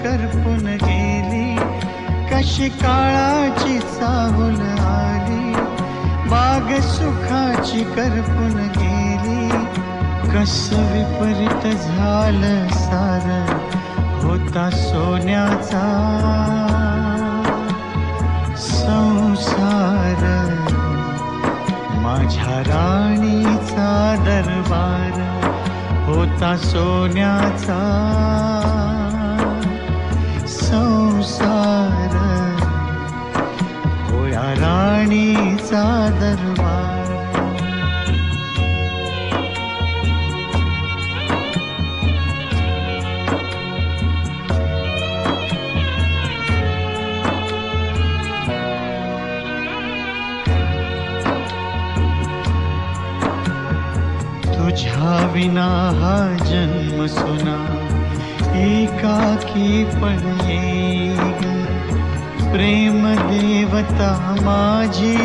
करपून गेली, कशी काळाची चाहूल आली, बाग सुखाची करपून गेली, कसं विपरीत झालं सारं, होता सोन्याचा संसार, माझ्या राणीचा दरबार, होता सोन्याचा संसार, होया राणीचा दरबार. तुझ्या विना हा जन्म सुना, एकाकी पण येईल, प्रेम देवता माझी